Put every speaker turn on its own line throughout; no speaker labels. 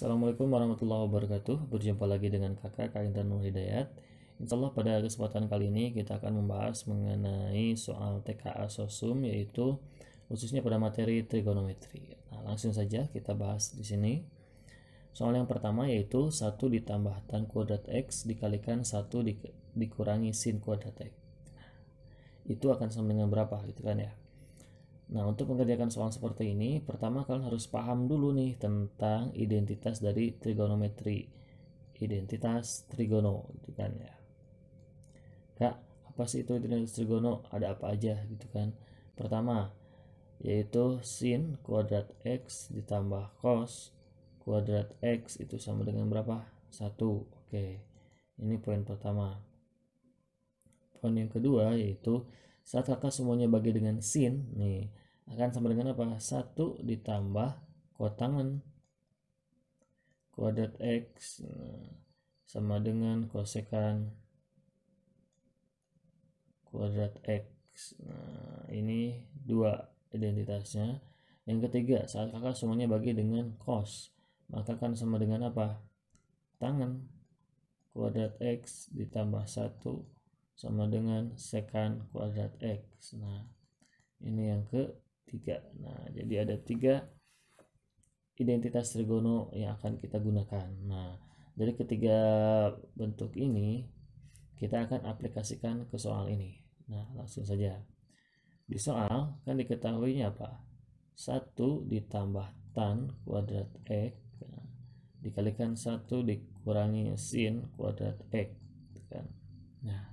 Assalamualaikum warahmatullahi wabarakatuh. Berjumpa lagi dengan kakak Intan Nur Hidayat. Insya Allah pada kesempatan kali ini kita akan membahas mengenai soal TKA Sosum, yaitu khususnya pada materi trigonometri. Nah, langsung saja kita bahas di sini. Soal yang pertama yaitu 1 ditambah tan kuadrat X dikalikan 1 dikurangi sin kuadrat X. Itu akan sama dengan berapa gitu kan ya. Nah, untuk mengerjakan soal seperti ini, pertama kalian harus paham dulu nih tentang identitas dari trigonometri. Identitas trigono gitu kan ya. Kak, apa sih itu identitas trigono? Ada apa aja gitu kan. Pertama, yaitu sin kuadrat X ditambah cos kuadrat X itu sama dengan berapa? 1. Oke, ini poin pertama. Poin yang kedua yaitu saat kakak semuanya bagi dengan sin, nih akan sama dengan apa? 1 ditambah kotangen kuadrat X sama dengan kosekan kuadrat X. Nah, ini dua identitasnya. Yang ketiga, saat kakak semuanya bagi dengan cos, maka akan sama dengan apa? Tangen kuadrat X ditambah 1 sama dengan sekan kuadrat X. Nah, ini yang ketiga. Nah, jadi ada 3 identitas trigono yang akan kita gunakan. Nah, dari ketiga bentuk ini kita akan aplikasikan ke soal ini. Nah, langsung saja. Di soal kan diketahuinya apa? 1 ditambah tan kuadrat X dikalikan 1 dikurangi sin kuadrat X kan. Nah,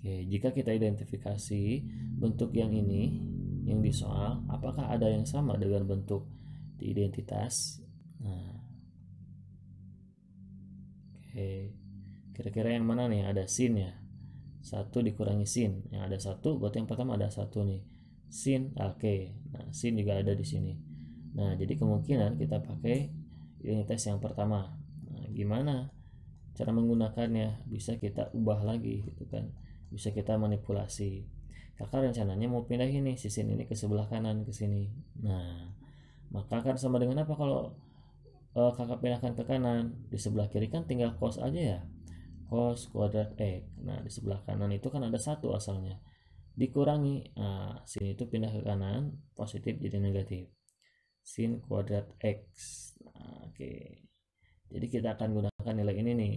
oke, jika kita identifikasi bentuk yang ini yang di soal, apakah ada yang sama dengan bentuk di identitas? Nah, oke, kira-kira yang mana nih? Ada sin ya, 1 dikurangi sin, yang ada 1 berarti yang pertama ada 1 nih, sin. Oke, nah sin juga ada di sini. Nah, jadi kemungkinan kita pakai identitas yang pertama. Nah, gimana cara menggunakannya? Bisa kita ubah lagi gitu kan, bisa kita manipulasi. Kakak rencananya mau pindah ini si sin ini ke sebelah kanan ke sini. Nah, maka akan sama dengan apa kalau kakak pindahkan ke kanan? Di sebelah kiri kan tinggal cos aja ya, cos kuadrat X. Nah, di sebelah kanan itu kan ada 1 asalnya, dikurangi, nah sin itu pindah ke kanan, positif jadi negatif, sin kuadrat X. Nah, oke, jadi kita akan gunakan nilai ini nih,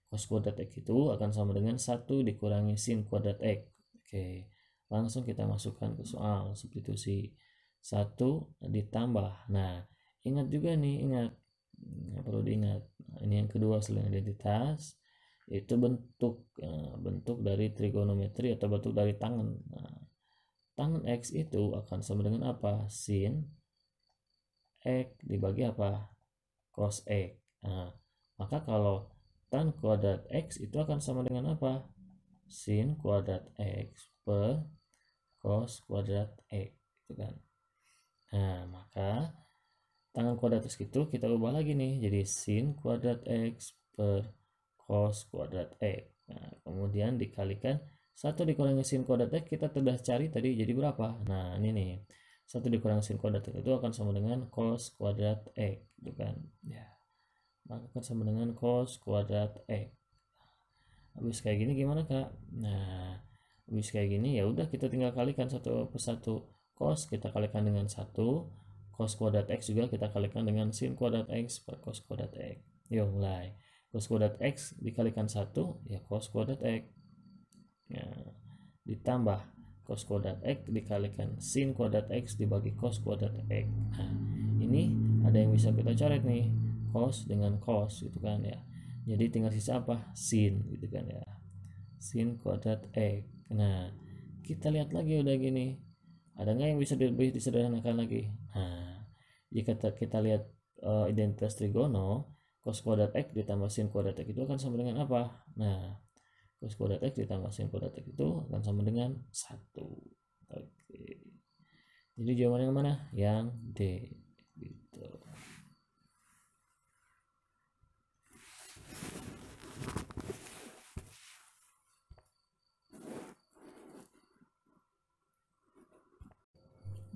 cos kuadrat X itu akan sama dengan 1 dikurangi sin kuadrat X. Oke, langsung kita masukkan ke soal substitusi. 1 ditambah, nah ingat juga nih, ingat, perlu diingat, ini yang kedua selain identitas itu bentuk dari trigonometri atau bentuk dari tangen. Nah, tangen X itu akan sama dengan apa? Sin X dibagi apa? Cos X. Nah, maka kalau tan kuadrat X itu akan sama dengan apa? Sin kuadrat X per cos kuadrat X, gitu kan. Nah, maka tangen kuadrat X itu kita ubah lagi nih jadi sin kuadrat X per cos kuadrat X. Nah, kemudian dikalikan 1 dikurangi sin kuadrat X, kita sudah cari tadi jadi berapa? Nah, ini nih, 1 dikurangi sin kuadrat X itu akan sama dengan cos kuadrat X, gitu kan ya. Maka akan sama dengan cos kuadrat X. Habis kayak gini gimana kak? Nah, habis kayak gini ya udah kita tinggal kalikan 1 per 1. Cos kita kalikan dengan 1, cos kuadrat X juga kita kalikan dengan sin kuadrat X per cos kuadrat X. Yuk mulai. Cos kuadrat X dikalikan 1 ya cos kuadrat X. Nah, ditambah cos kuadrat X dikalikan sin kuadrat X dibagi cos kuadrat X. Nah, ini ada yang bisa kita coret nih, cos dengan cos gitu kan ya. Jadi tinggal sisa apa? Sin gitu kan ya, sin kuadrat X. Nah, kita lihat lagi udah gini, ada nggak yang bisa lebih disederhanakan lagi? Nah, jika kita lihat identitas trigono, cos kuadrat X ditambah sin kuadrat X itu akan sama dengan apa? Nah, cos kuadrat X ditambah sin kuadrat X itu akan sama dengan 1. Oke, jadi jawaban yang mana? Yang D gitu.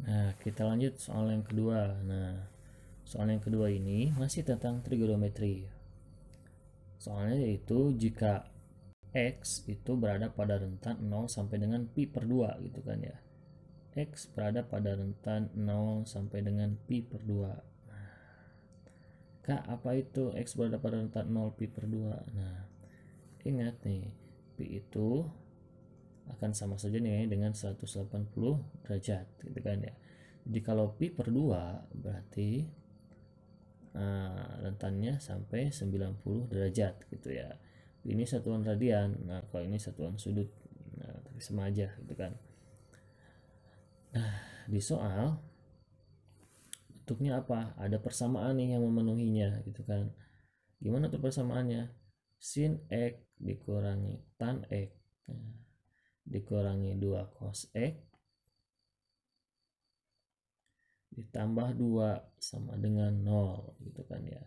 Nah, kita lanjut soal yang kedua. Nah, soal yang kedua ini masih tentang trigonometri. Soalnya yaitu jika X itu berada pada rentan 0 sampai dengan pi per 2 gitu kan ya. X berada pada rentan 0 sampai dengan pi per 2. Kak, apa itu X berada pada rentan 0 pi per 2? Nah, ingat nih, pi itu akan sama saja nih dengan 180 derajat gitu kan ya. Jadi kalau pi per 2 berarti rentannya sampai 90 derajat gitu ya. Ini satuan radian, nah kalau ini satuan sudut, nah tapi sama aja gitu kan. Nah di soal bentuknya apa, ada persamaan nih yang memenuhinya gitu kan. Gimana tuh persamaannya? Sin X dikurangi tan X, nah, dikurangi 2 cos X ditambah 2 sama dengan 0 gitu kan ya.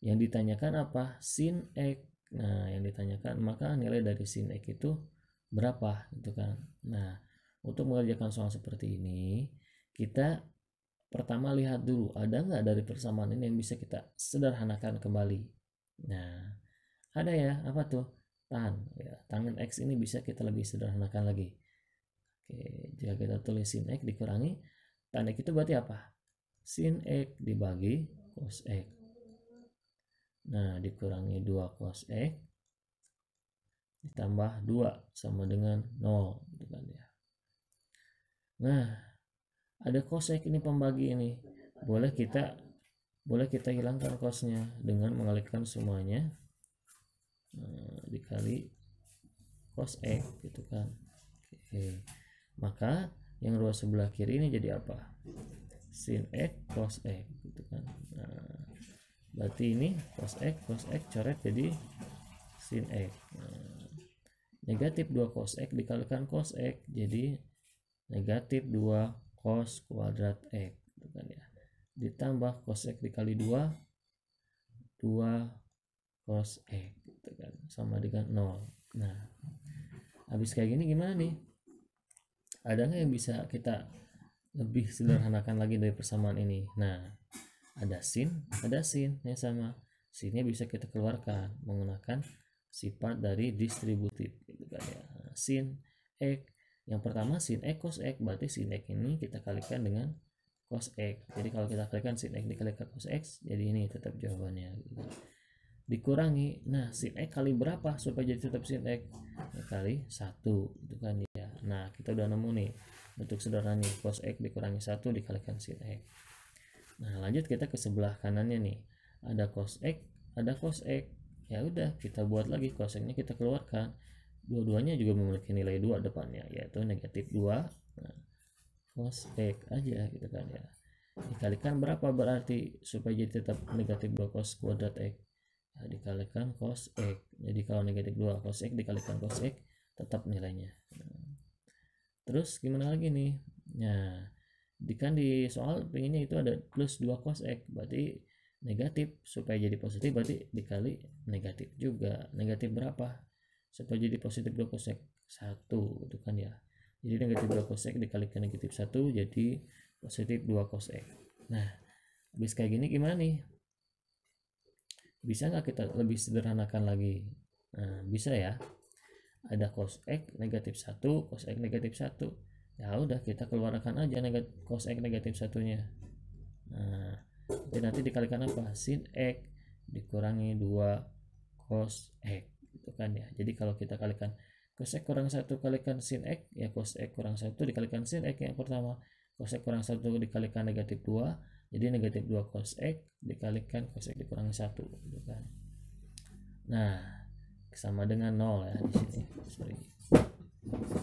Yang ditanyakan apa? Sin X. Nah, yang ditanyakan maka nilai dari sin X itu berapa gitu kan. Nah, untuk mengerjakan soal seperti ini, kita pertama lihat dulu ada nggak dari persamaan ini yang bisa kita sederhanakan kembali. Nah, ada ya, apa tuh? Tan ya, tangan X ini bisa kita lebih sederhanakan lagi. Oke, jika kita tulis sin X dikurangi tan X itu berarti apa? Sin X dibagi cos X. Nah, dikurangi 2 cos X ditambah 2 sama dengan 0 gitu kan ya. Nah, ada cos X ini pembagi ini. Boleh kita hilangkan cosnya dengan mengalihkan semuanya dikali cos X gitu kan. Oke. Maka yang ruas sebelah kiri ini jadi apa? Sin X cos X gitu kan. Nah, berarti ini cos X coret jadi sin X. Nah, negatif 2 cos X dikalikan cos X jadi negatif 2 cos kuadrat X gitu kan ya. Ditambah cos X dikali 2 cos X gitu kan, sama dengan 0. Nah, habis kayak gini gimana nih? Ada nggak yang bisa kita lebih sederhanakan lagi dari persamaan ini? Nah, ada sin yang sama. Sinnya bisa kita keluarkan menggunakan sifat dari distributif gitu kan ya. Sin X yang pertama sin X cos X, berarti sin X ini kita kalikan dengan cos X. Jadi kalau kita kalikan sin X dikalikan cos X, jadi ini tetap jawabannya gitu. Dikurangi, nah sin X kali berapa supaya jadi tetap sin X? Ya, kali 1 gitu kan ya. Nah kita udah nemu nih bentuk sederhananya, cos X dikurangi 1 dikalikan sin X. Nah lanjut kita ke sebelah kanannya nih, ada cos X ada cos X. Ya udah kita buat lagi cos X nya kita keluarkan, dua-duanya juga memiliki nilai 2 depannya, yaitu negatif 2. Nah, cos X aja gitu kan ya, dikalikan berapa berarti supaya jadi tetap negatif 2 cos kuadrat X? Ya, dikalikan cos X. Jadi kalau negatif 2 cos X dikalikan cos X tetap nilainya. Nah, terus gimana lagi nih? Nah, kan di soal pengennya itu ada plus 2 cos X, berarti negatif. Supaya jadi positif berarti dikali negatif juga. Negatif berapa supaya jadi positif 2 cos X? 1 gitu kan ya. Jadi negatif 2 cos X dikalikan negatif 1 jadi positif 2 cos X. Nah, habis kayak gini gimana nih? Bisa nggak kita lebih sederhanakan lagi? Nah, bisa ya. Ada cos X negatif 1, cos X negatif 1. Ya udah kita keluarkan aja cos X negatif 1-nya. Nah, jadi nanti dikalikan apa? Sin X dikurangi 2 cos X gitu kan ya. Jadi kalau kita kalikan cos X kurang 1 kalikan sin X, ya cos X kurang 1 dikalikan sin X yang pertama. Cos X kurang 1 dikalikan negatif 2, jadi negatif 2 cos X dikalikan cos X dikurangi 1 gitu kan. Nah, sama dengan 0 ya di sini. Sorry.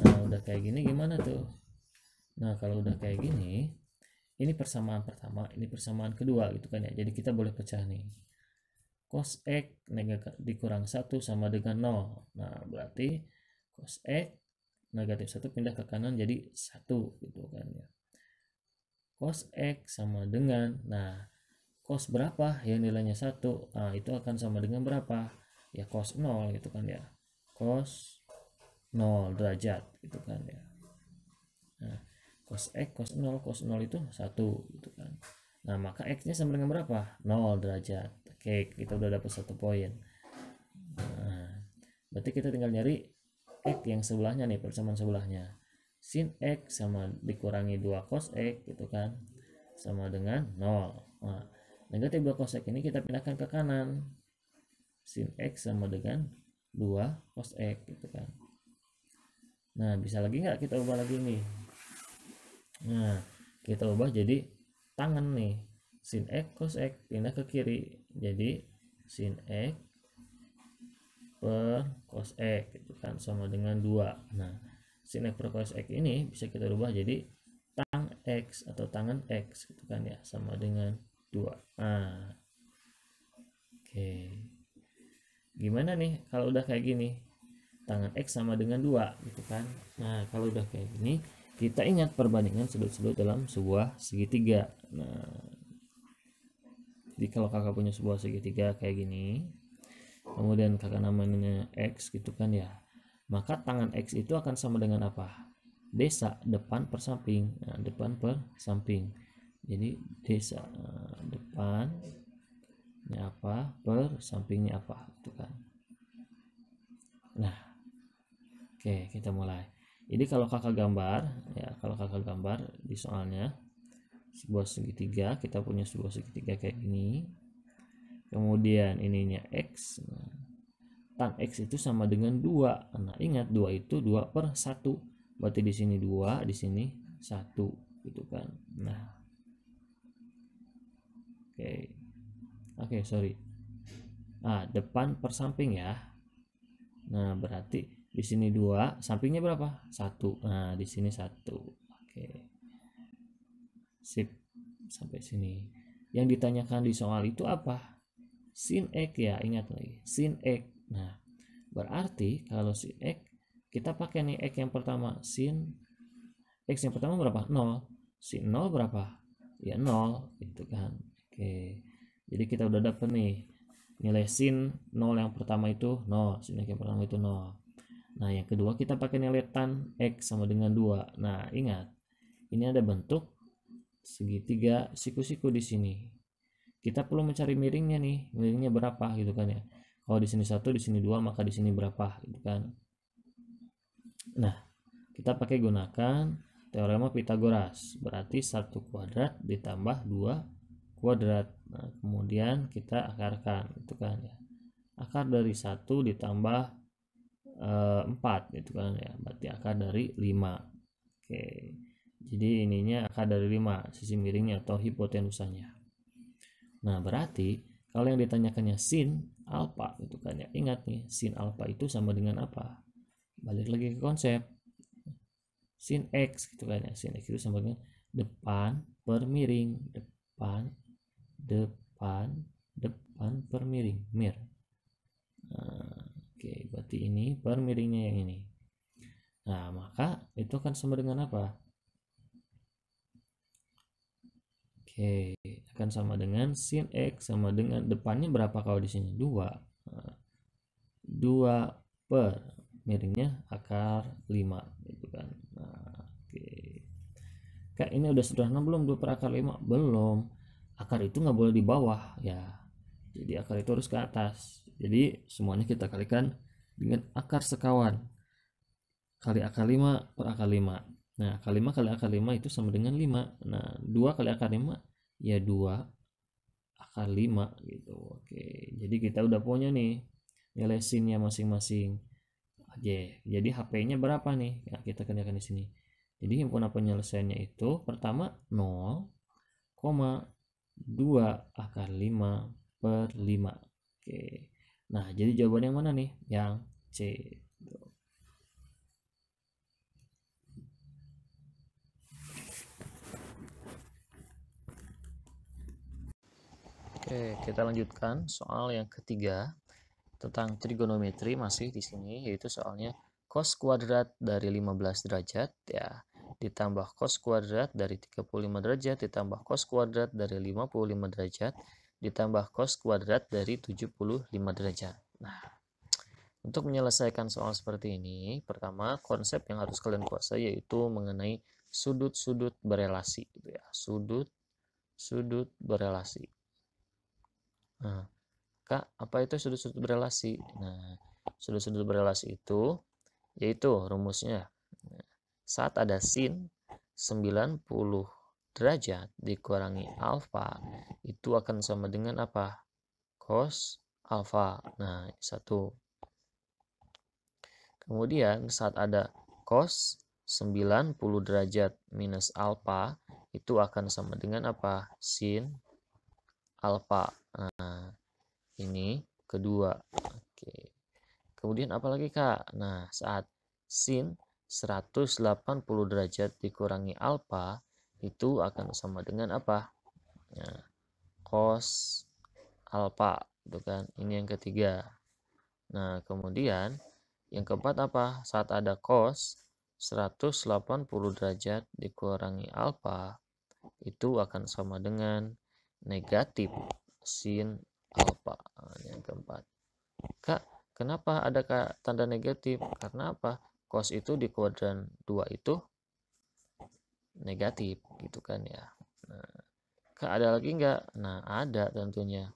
Nah, udah kayak gini gimana tuh? Nah, kalau udah kayak gini, ini persamaan pertama, ini persamaan kedua gitu kan ya. Jadi kita boleh pecah nih. Cos X dikurang 1 sama dengan 0. Nah, berarti cos X negatif 1 pindah ke kanan jadi 1 gitu kan ya. Cos X sama dengan, nah cos berapa yang nilainya 1? Nah, itu akan sama dengan berapa? Ya cos 0 gitu kan ya. Cos 0 derajat gitu kan ya. Nah, cos X cos 0 itu 1 gitu kan. Nah, maka X-nya sama dengan berapa? 0 derajat. Oke, kita udah dapat 1 poin. Nah, berarti kita tinggal nyari X yang sebelahnya nih, persamaan sebelahnya. Sin X sama dikurangi 2 cos X gitu kan, sama dengan 0. Nah, negatif 2 cos X ini kita pindahkan ke kanan. Sin X sama dengan 2 cos X gitu kan. Nah, bisa lagi nggak kita ubah lagi nih? Nah, kita ubah jadi tangan nih. Sin X cos X pindah ke kiri. Jadi sin X per cos X gitu kan sama dengan 2. Nah, sin X per cos X ini bisa kita ubah jadi tang X atau tangan X gitu kan ya, sama dengan 2. Nah, oke. Gimana nih kalau udah kayak gini? Tangan X sama dengan 2 gitu kan. Nah, kalau udah kayak gini, kita ingat perbandingan sudut-sudut dalam sebuah segitiga. Nah, jadi kalau kakak punya sebuah segitiga kayak gini, kemudian kakak namanya X gitu kan ya, maka tangan X itu akan sama dengan apa? Desa, depan per samping. Nah, depan per samping. Jadi desa, depannya apa per sampingnya apa gitu kan. Nah, oke, kita mulai. Jadi kalau kakak gambar ya, kalau kakak gambar di soalnya sebuah segitiga, kita punya sebuah segitiga kayak gini. Kemudian ininya X. Nah, tan X itu sama dengan 2. Nah, ingat 2 itu 2 per 1. Berarti di sini 2, di sini 1 gitu kan. Nah. Oke, sorry. Nah, depan per samping ya. Nah, berarti di sini 2, sampingnya berapa? 1. Nah, di sini 1. Oke. Sip. Sampai sini. Yang ditanyakan di soal itu apa? Sin X ya, ingat lagi. Sin X. Nah, berarti kalau sin X kita pakai nih X yang pertama. Sin X yang pertama berapa? 0. Sin 0 berapa? Ya 0 gitu kan. Oke. Jadi kita udah dapet nih nilai sin 0 yang pertama itu 0. Sin X yang pertama itu 0. Nah, yang kedua kita pakai nilai tan X sama dengan 2. Nah, ingat. Ini ada bentuk segitiga siku-siku di sini. Kita perlu mencari miringnya nih, miringnya berapa gitu kan ya. Kalau di sini 1, di sini 2, maka di sini berapa gitu kan. Nah, kita pakai gunakan teorema Pitagoras. Berarti 1 kuadrat ditambah 2 kuadrat. Nah, kemudian kita akarkan gitu kan ya. Akar dari 1 ditambah 4 gitu kan ya. Berarti akar dari 5. Oke. Jadi ininya akar dari 5, sisi miringnya atau hipotenusanya. Nah, berarti kalau yang ditanyakannya sin alfa itu kan ya, ingat nih, sin alfa itu sama dengan apa? Balik lagi ke konsep sin X gitu kan ya. Sin X itu sama dengan depan per miring, depan per miring, mir. Nah, oke, berarti ini per miringnya yang ini. Nah, maka itu akan sama dengan apa? Oke, akan sama dengan sin X sama dengan depannya berapa kalau di sini? 2. Nah, 2 per miringnya akar 5 gitu kan. Nah, oke. Kak, ini udah sederhana belum 2 per akar 5? Belum. Akar itu nggak boleh di bawah ya. Jadi akar itu harus ke atas. Jadi semuanya kita kalikan dengan akar sekawan. Kali akar 5 per akar 5. Nah, akar 5 kali akar 5 itu sama dengan 5. Nah, 2 kali akar 5 ya 2 akar 5 gitu. Oke, jadi kita udah punya nih nilai sinnya masing-masing. Oke, jadi HP-nya berapa nih? Ya, kita kerjakan di sini. Jadi himpunan penyelesaiannya itu pertama 0,2 akar 5 per 5. Oke. Nah, jadi jawaban yang mana nih? Yang C. Oke, kita lanjutkan soal yang ketiga tentang trigonometri masih di sini, yaitu soalnya cos kuadrat dari 15 derajat ya ditambah cos kuadrat dari 35 derajat ditambah cos kuadrat dari 55 derajat ditambah cos kuadrat dari 75 derajat. Nah, untuk menyelesaikan soal seperti ini, pertama konsep yang harus kalian kuasai yaitu mengenai sudut-sudut berelasi gitu ya. sudut berelasi. Nah, Kak, apa itu sudut-sudut berelasi? Nah, sudut-sudut berelasi itu yaitu rumusnya. Saat ada sin 90 derajat dikurangi alfa, itu akan sama dengan apa? Cos alfa. Nah, satu. Kemudian saat ada cos 90 derajat minus alfa, itu akan sama dengan apa? Sin alfa. Nah, ini kedua. Oke. Kemudian apa lagi, Kak? Nah, saat sin 180 derajat dikurangi alfa, itu akan sama dengan apa? Nah, cos alfa, itu kan. Ini yang ketiga. Nah, kemudian yang keempat apa? Saat ada cos 180 derajat dikurangi alfa, itu akan sama dengan negatif sin alfa. Nah, yang keempat. Kak, kenapa ada tanda negatif? Karena apa? Cos itu di kuadran 2 itu negatif, gitu kan ya. Nah, Kak, ada lagi nggak? Nah, ada tentunya.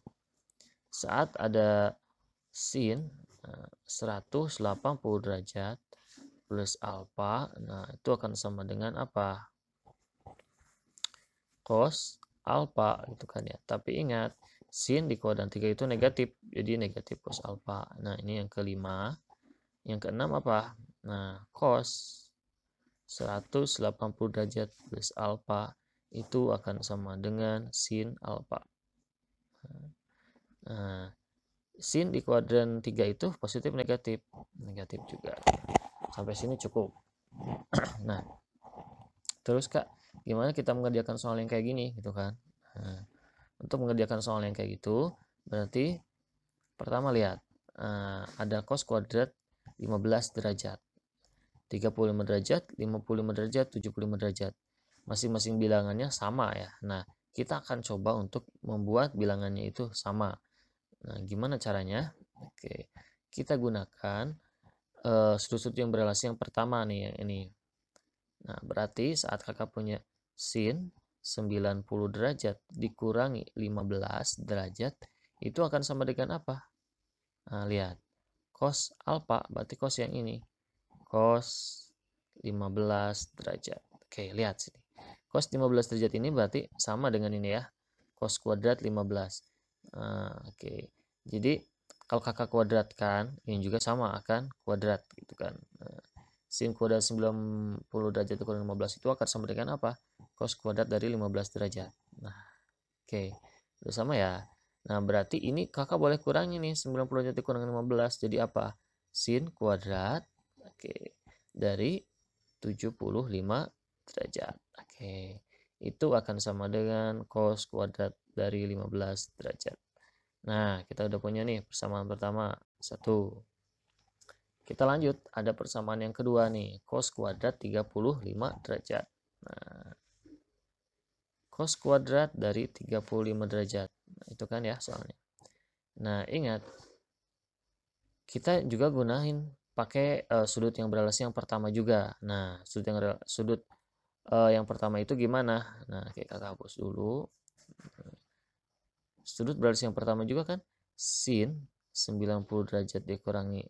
Saat ada sin 180 derajat plus alfa, nah itu akan sama dengan apa? Cos alfa, gitu kan ya. Tapi ingat, sin di kuadran 3 itu negatif, jadi negatif cos alfa. Nah, ini yang kelima. Yang keenam apa? Nah, cos 180 derajat plus alfa itu akan sama dengan sin alfa. Nah, sin di kuadran 3 itu positif negatif? Negatif juga. Sampai sini cukup. Nah, terus Kak, gimana kita mengerjakan soal yang kayak gini gitu kan? Nah, untuk mengerjakan soal yang kayak gitu, berarti pertama lihat, ada cos kuadrat 15 derajat. 35 derajat, 55 derajat, 75 derajat. Masing-masing bilangannya sama ya. Nah, kita akan coba untuk membuat bilangannya itu sama. Nah, gimana caranya? Oke, kita gunakan sudut-sudut yang berelasi yang pertama nih, yang ini. Nah, berarti saat kakak punya sin 90 derajat dikurangi 15 derajat, itu akan sama dengan apa? Nah, lihat. Cos alfa, berarti cos yang ini. Cos 15 derajat. Oke, lihat sini. Cos 15 derajat ini berarti sama dengan ini ya. Cos kuadrat 15. Oke. Jadi kalau kakak kuadratkan, ini juga sama akan kuadrat gitu kan. Sin kuadrat 90 derajat dikurangi 15 itu akan sama dengan apa? Cos kuadrat dari 15 derajat. Nah, oke. Udah sama ya. Nah, berarti ini kakak boleh kurangi nih 90 derajat dikurangi 15. Jadi apa? Sin kuadrat dari 75 derajat. Oke. Itu akan sama dengan cos kuadrat dari 15 derajat. Nah, kita udah punya nih persamaan pertama. 1. Kita lanjut, ada persamaan yang kedua nih, cos kuadrat 35 derajat. Nah, cos kuadrat dari 35 derajat. Nah, itu kan ya soalnya. Nah, ingat, kita juga gunain pakai sudut yang berelasi yang pertama juga. Nah, sudut yang pertama itu gimana? Nah, kita hapus dulu. Sudut berelasi yang pertama juga kan sin 90 derajat dikurangi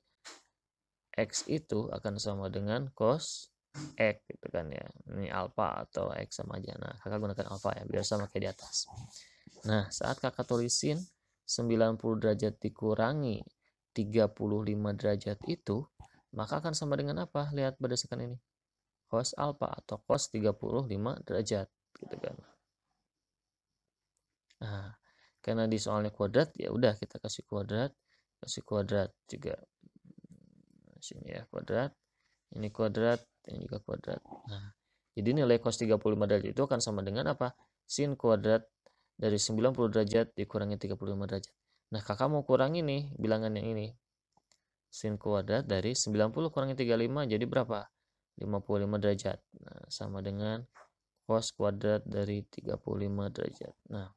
X itu akan sama dengan cos X gitu kan ya. Ini alfa atau X sama aja. Nah, kakak gunakan alfa ya biar sama kayak di atas. Nah, saat kakak tulisin 90 derajat dikurangi 35 derajat itu, maka akan sama dengan apa? Lihat berdasarkan ini. Cos alfa atau cos 35 derajat gitu kan. Nah, karena di soalnya kuadrat ya udah kita kasih kuadrat juga. Sini ya kuadrat, ini kuadrat, ini juga kuadrat. Nah, jadi nilai cos 35 derajat itu akan sama dengan apa? Sin kuadrat dari 90 derajat dikurangi 35 derajat. Nah, kakak mau kurangi nih bilangan yang ini. Sin kuadrat dari 90 kurangi 35 jadi berapa? 55 derajat. Nah, sama dengan cos kuadrat dari 35 derajat. Nah,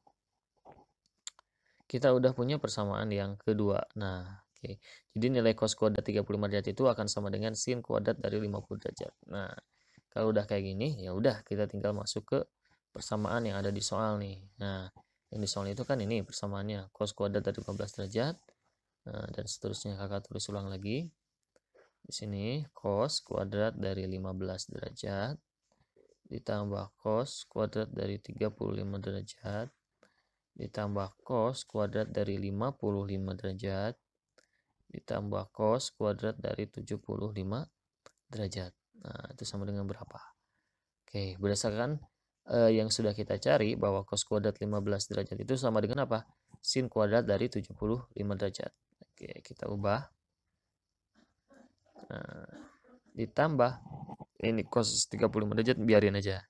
kita udah punya persamaan yang kedua. Nah, oke. Jadi nilai cos kuadrat 35 derajat itu akan sama dengan sin kuadrat dari 50 derajat. Nah, kalau udah kayak gini, ya udah kita tinggal masuk ke persamaan yang ada di soal nih. Nah, yang di soal itu kan ini persamaannya cos kuadrat dari 15 derajat. Nah, dan seterusnya kakak tulis ulang lagi. Di sini cos kuadrat dari 15 derajat ditambah cos kuadrat dari 35 derajat ditambah cos kuadrat dari 55 derajat ditambah cos kuadrat dari 75 derajat. Nah, itu sama dengan berapa? Oke, berdasarkan yang sudah kita cari bahwa cos kuadrat 15 derajat itu sama dengan apa? Sin kuadrat dari 75 derajat. Oke, kita ubah. Nah, ditambah ini cos 35 derajat biarin aja.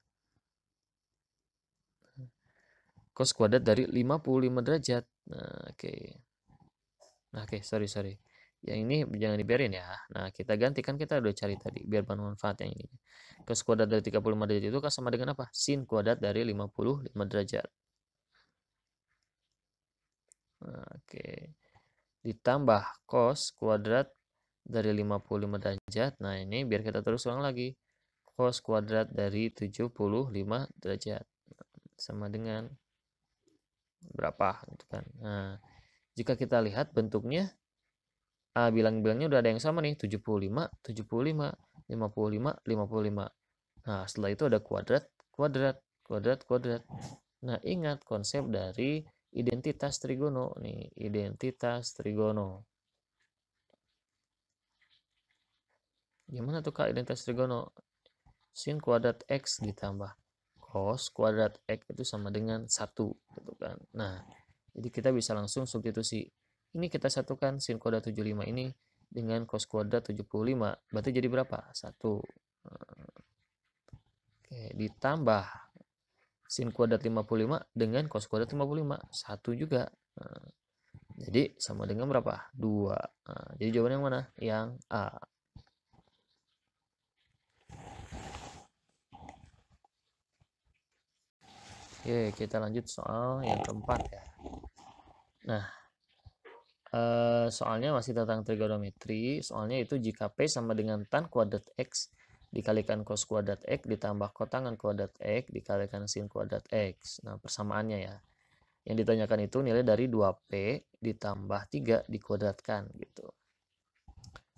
Cos kuadrat dari 55 derajat. Nah, oke. Nah, oke, sorry. Yang ini jangan dibiarin ya. Nah, kita gantikan, kita udah cari tadi biar bermanfaat yang ini. Cos kuadrat dari 35 derajat itu kan sama dengan apa? Sin kuadrat dari 55 derajat. Nah, oke. Ditambah cos kuadrat dari 55 derajat. Nah, ini biar kita terus ulang lagi. Cos kuadrat dari 75 derajat. Sama dengan berapa gitu kan. Nah, jika kita lihat bentuknya bilang-bilangnya udah ada yang sama nih, 75, 75, 55, 55. Nah, setelah itu ada kuadrat, kuadrat, kuadrat, kuadrat. Nah, ingat konsep dari identitas trigono nih, identitas trigono. Gimana tuh Kak identitas trigono? Sin kuadrat X ditambah cos kuadrat X itu sama dengan 1 gitu kan. Nah, jadi kita bisa langsung substitusi. Ini kita satukan sin kuadrat 75 ini dengan cos kuadrat 75. Berarti jadi berapa? 1. Oke, ditambah sin kuadrat 55 dengan cos kuadrat 55. 1 juga. Nah, jadi sama dengan berapa? 2. Nah, jadi jawaban yang mana? Yang A. Oke, kita lanjut soal yang keempat ya. Nah, soalnya masih tentang trigonometri. Soalnya itu jika P sama dengan tan kuadrat X dikalikan cos kuadrat X ditambah kotangan kuadrat X dikalikan sin kuadrat X. Nah, persamaannya ya. Yang ditanyakan itu nilai dari 2P ditambah 3 dikuadratkan gitu.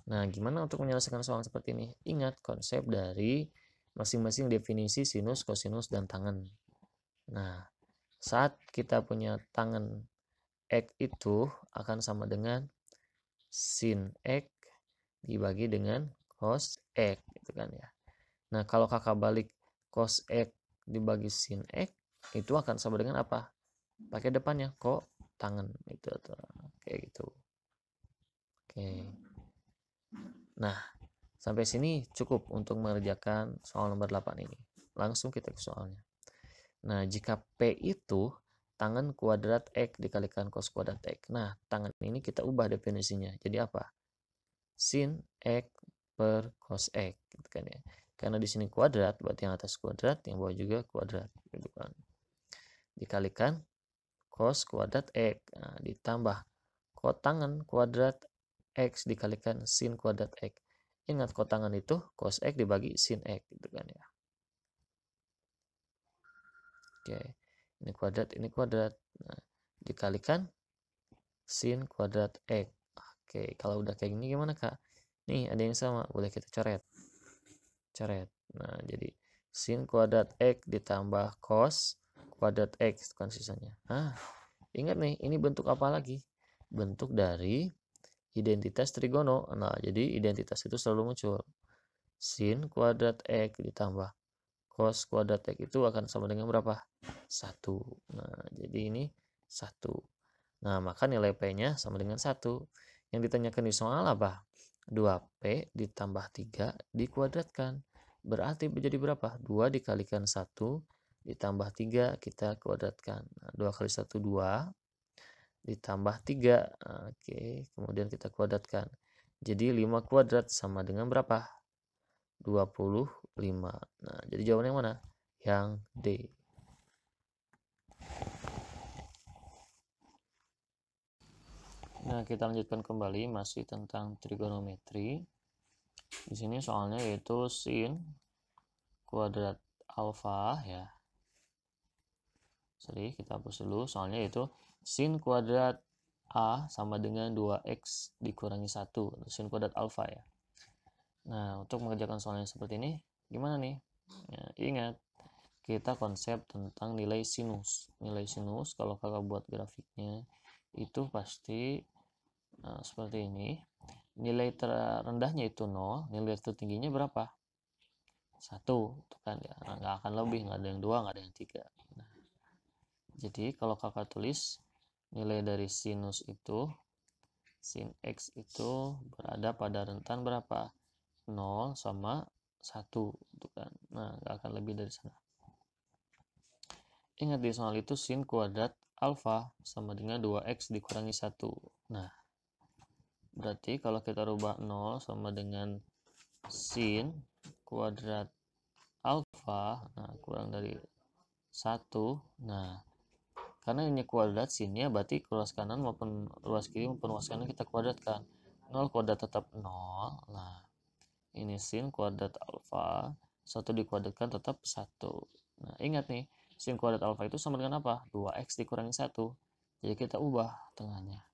Nah, gimana untuk menyelesaikan soal seperti ini? Ingat konsep dari masing-masing definisi sinus, kosinus, dan tangen. Nah, saat kita punya tangen X itu akan sama dengan sin X dibagi dengan cos X gitu kan ya. Nah, kalau kakak balik cos X dibagi sin X itu akan sama dengan apa? Pakai depannya kok tangen itu atau kayak gitu. Oke. Nah, sampai sini cukup untuk mengerjakan soal nomor 8 ini. Langsung kita ke soalnya. Nah, jika P itu tangen kuadrat X dikalikan cos kuadrat X. Nah, tangen ini kita ubah definisinya. Jadi apa? Sin X per cos X gitu kan ya. Karena di sini kuadrat, berarti yang atas kuadrat, yang bawah juga kuadrat gitu kan. Dikalikan cos kuadrat X. Nah, ditambah kotangan kuadrat X dikalikan sin kuadrat X. Ingat kotangan itu cos X dibagi sin X gitu kan ya. Oke, ini kuadrat. Nah, dikalikan sin kuadrat X. Oke, kalau udah kayak gini gimana Kak? Nih ada yang sama, boleh kita coret. Nah, jadi sin kuadrat X ditambah cos kuadrat X kan sisanya. Ingat nih, ini bentuk apa lagi? Bentuk dari identitas trigono. Nah, jadi identitas itu selalu muncul. Sin kuadrat X ditambah cos kuadrat X itu akan sama dengan berapa? 1. Nah, jadi ini 1. Nah, maka nilai P-nya sama dengan 1. Yang ditanyakan di soal apa? 2P ditambah 3 dikuadratkan. Berarti menjadi berapa? 2 dikalikan 1 ditambah 3 kita kuadratkan. Nah, 2 kali 1, 2. Ditambah 3. Oke, kemudian kita kuadratkan. Jadi 5 kuadrat sama dengan berapa? 25. Nah, jadi jawabannya yang mana? Yang D. Nah, kita lanjutkan kembali masih tentang trigonometri. Di sini soalnya yaitu sin kuadrat alfa ya sorry, kita hapus dulu, soalnya itu sin kuadrat A sama dengan 2x dikurangi 1, sin kuadrat alfa ya. Nah, untuk mengerjakan soal yang seperti ini, gimana nih? Ya, ingat, kita konsep tentang nilai sinus. Nilai sinus, kalau kakak buat grafiknya, itu pasti seperti ini. Nilai terendahnya itu 0, nilai tertingginya berapa? 1, itu kan ya. Nah, nggak akan lebih, nggak ada yang 2, nggak ada yang 3. Nah, jadi kalau kakak tulis nilai dari sinus itu, sin x itu berada pada rentan berapa? 0 sama 1, gitu kan. Nah, nggak akan lebih dari sana. Ingat di soal itu sin kuadrat alfa sama dengan 2x dikurangi 1. Nah, berarti kalau kita rubah 0 sama dengan sin kuadrat alfa, nah kurang dari 1. Nah, karena ini kuadrat sinnya, berarti ruas kanan maupun ruas kiri maupun ruas kanan kita kuadratkan. 0 kuadrat tetap 0. Nah, ini sin kuadrat alfa, 1 dikuadratkan tetap 1. Nah, ingat nih, sin kuadrat alfa itu sama dengan apa? 2x dikurangi 1. Jadi kita ubah tengahnya.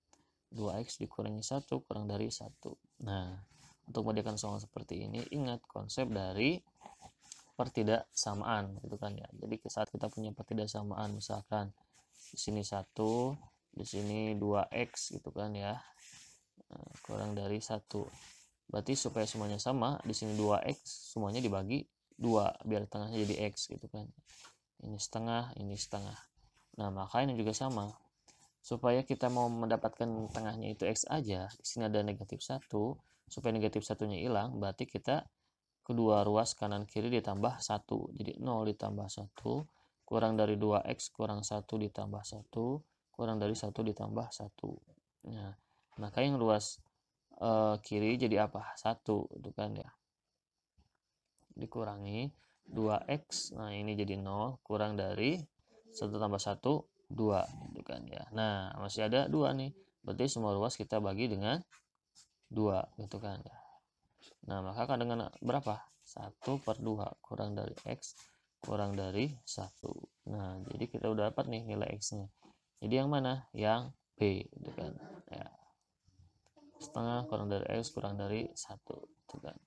2x dikurangi 1 kurang dari 1. Nah, untuk menjadikan soal seperti ini, ingat konsep dari pertidaksamaan, gitu kan ya. Jadi saat kita punya pertidaksamaan, misalkan di sini 1, di sini 2x gitu kan ya. Nah, kurang dari 1. Berarti supaya semuanya sama, di sini 2x semuanya dibagi 2 biar tengahnya jadi x gitu kan. Ini setengah, ini setengah. Nah, maka ini juga sama. Supaya kita mau mendapatkan tengahnya itu x aja, di sini ada negatif 1, supaya negatif satunya hilang, berarti kita kedua ruas kanan kiri ditambah 1. Jadi 0 ditambah 1, kurang dari 2x kurang 1 ditambah 1, kurang dari 1 ditambah 1. Nah, maka yang ruas kiri jadi apa? 1, itu kan ya. Dikurangi 2x, nah ini jadi 0, kurang dari 1 tambah 1, 2, gitu kan ya. Nah, masih ada 2 nih. Berarti semua ruas kita bagi dengan 2, gitu kan ya. Nah, maka akan dengan berapa? 1/2 kurang dari x kurang dari 1. Nah, jadi kita udah dapat nih nilai x-nya. Jadi yang mana? Yang B, gitu kan. Ya. Setengah kurang dari x kurang dari 1, gitu kan.